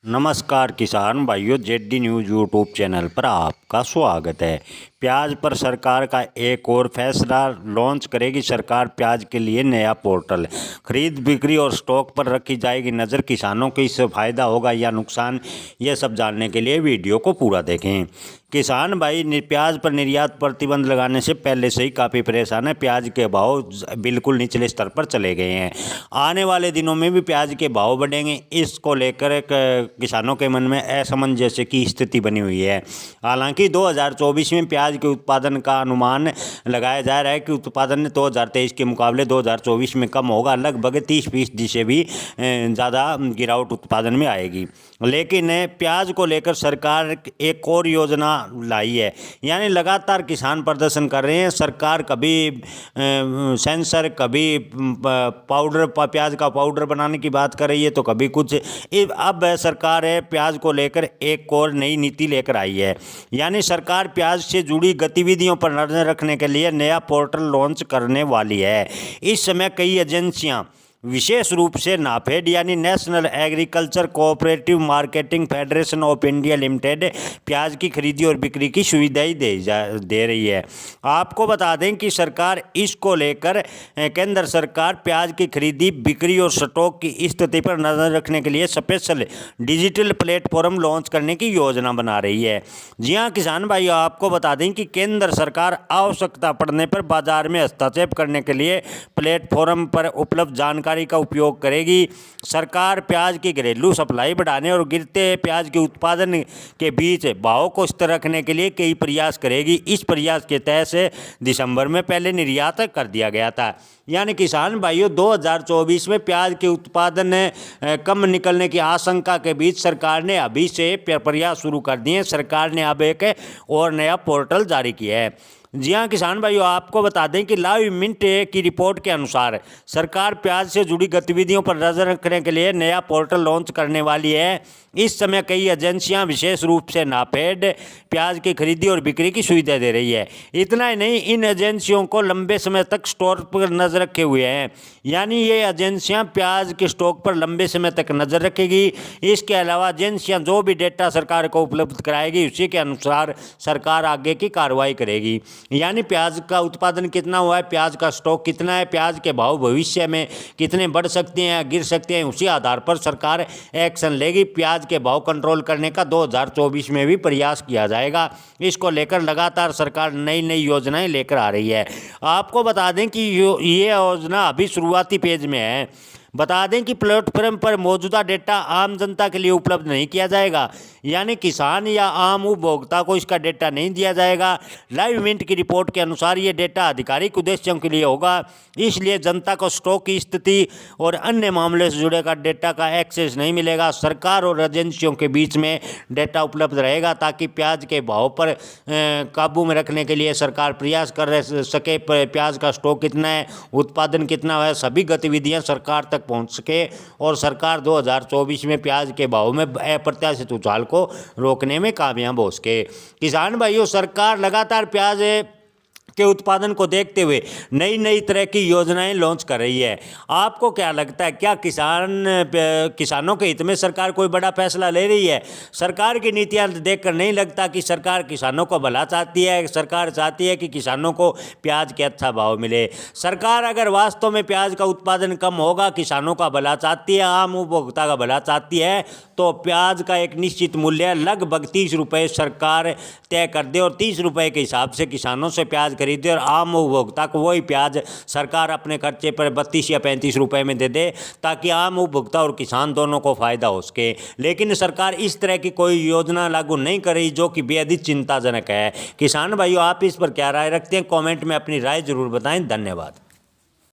नमस्कार किसान भाइयों, जेडी न्यूज़ यूट्यूब चैनल पर आपका स्वागत है। प्याज पर सरकार का एक और फैसला, लॉन्च करेगी सरकार प्याज के लिए नया पोर्टल। खरीद बिक्री और स्टॉक पर रखी जाएगी नज़र। किसानों को इससे फ़ायदा होगा या नुकसान, ये सब जानने के लिए वीडियो को पूरा देखें। किसान भाई प्याज पर निर्यात प्रतिबंध लगाने से पहले से ही काफ़ी परेशान है। प्याज के भाव बिल्कुल निचले स्तर पर चले गए हैं। आने वाले दिनों में भी प्याज के भाव बढ़ेंगे, इसको लेकर किसानों के मन में असमंजस की स्थिति बनी हुई है। हालांकि 2024 में प्याज के उत्पादन का अनुमान लगाया जा रहा है कि उत्पादन 2023 के मुकाबले 2024 में कम होगा। लगभग 30% से भी ज़्यादा गिरावट उत्पादन में आएगी। लेकिन प्याज को लेकर सरकार एक और योजना लाई है, यानी लगातार किसान प्रदर्शन कर रहे हैं। सरकार कभी सेंसर, कभी पाउडर, प्याज का पाउडर बनाने की बात कर रही है, तो कभी कुछ। अब सरकार है प्याज को लेकर एक और नई नीति लेकर आई है, यानी सरकार प्याज से जुड़ी गतिविधियों पर नजर रखने के लिए नया पोर्टल लॉन्च करने वाली है। इस समय कई एजेंसियां, विशेष रूप से नाफेड यानी national agriculture cooperative marketing federation of India limited, प्याज की खरीदी और बिक्री की सुविधाएं दे रही है। आपको बता दें कि सरकार इसको लेकर केंद्र सरकार प्याज की खरीदी, बिक्री और स्टॉक की स्थिति पर नजर रखने के लिए स्पेशल डिजिटल प्लेटफॉर्म लॉन्च करने की योजना बना रही है। जी हाँ किसान भाई, आपको बता दें कि केंद्र सरकार आवश्यकता पड़ने पर बाजार में हस्तक्षेप करने के लिए प्लेटफॉर्म पर उपलब्ध जानकारी का उपयोग करेगी। सरकार प्याज की घरेलू सप्लाई बढ़ाने और गिरते प्याज के उत्पादन के बीच भाव को स्थिर रखने के लिए कई प्रयास करेगी। इस प्रयास के तहत से दिसंबर में पहले निर्यात कर दिया गया था। यानी किसान भाइयों, 2024 में प्याज के उत्पादन कम निकलने की आशंका के बीच सरकार ने अभी से प्रयास शुरू कर दिए। सरकार ने अब एक और नया पोर्टल जारी किया है। जी हाँ किसान भाइयों, आपको बता दें कि लाइव मिंट की रिपोर्ट के अनुसार सरकार प्याज से जुड़ी गतिविधियों पर नजर रखने के लिए नया पोर्टल लॉन्च करने वाली है। इस समय कई एजेंसियां, विशेष रूप से नाफेड, प्याज की खरीदी और बिक्री की सुविधा दे रही है। इतना ही नहीं, इन एजेंसियों को लंबे समय तक स्टोर पर नजर रखे हुए हैं, यानी ये एजेंसियां प्याज के स्टॉक पर लंबे समय तक नजर रखेगी। इसके अलावा एजेंसियां जो भी डेटा सरकार को उपलब्ध कराएगी, उसी के अनुसार सरकार आगे की कार्रवाई करेगी। यानी प्याज का उत्पादन कितना हुआ है, प्याज का स्टॉक कितना है, प्याज के भाव भविष्य में कितने बढ़ सकते हैं, गिर सकते हैं, उसी आधार पर सरकार एक्शन लेगी। प्याज के भाव कंट्रोल करने का 2024 में भी प्रयास किया जाएगा। इसको लेकर लगातार सरकार नई नई योजनाएं लेकर आ रही है। आपको बता दें कि ये योजना अभी शुरुआती पेज में है। बता दें कि प्लेटफॉर्म पर मौजूदा डेटा आम जनता के लिए उपलब्ध नहीं किया जाएगा, यानी किसान या आम उपभोक्ता को इसका डेटा नहीं दिया जाएगा। लाइव मिंट की रिपोर्ट के अनुसार ये डेटा आधिकारिक उद्देश्यों के लिए होगा, इसलिए जनता को स्टॉक की स्थिति और अन्य मामले से जुड़े का डेटा का एक्सेस नहीं मिलेगा। सरकार और एजेंसियों के बीच में डेटा उपलब्ध रहेगा ताकि प्याज के भाव पर काबू में रखने के लिए सरकार प्रयास कर सके। प्याज का स्टॉक कितना है, उत्पादन कितना है, सभी गतिविधियाँ सरकार तक पहुंच सके और सरकार 2024 में प्याज के भाव में अप्रत्याशित उछाल को रोकने में कामयाब हो सके। किसान भाइयों, सरकार लगातार प्याज के उत्पादन को देखते हुए नई नई तरह की योजनाएं लॉन्च कर रही है। आपको क्या लगता है, क्या किसानों के हित में सरकार कोई बड़ा फैसला ले रही है? सरकार की नीतियां देखकर नहीं लगता कि सरकार किसानों को भला चाहती है। सरकार चाहती है कि किसानों को प्याज के अच्छा भाव मिले। सरकार अगर वास्तव में प्याज का उत्पादन कम होगा, किसानों का भला चाहती है, आम उपभोक्ता का भला चाहती है, तो प्याज का एक निश्चित मूल्य लगभग 30 रुपये सरकार तय कर दे और 30 रुपये के हिसाब से किसानों से प्याज खरीदे और आम उपभोक्ता को वही प्याज सरकार अपने खर्चे पर 32 या 35 रुपये में दे दे, ताकि आम उपभोक्ता और किसान दोनों को फायदा हो सके। लेकिन सरकार इस तरह की कोई योजना लागू नहीं कर रही, जो कि बेहद ही चिंताजनक है। किसान भाइयों, आप इस पर क्या राय रखते हैं? कमेंट में अपनी राय जरूर बताएं। धन्यवाद।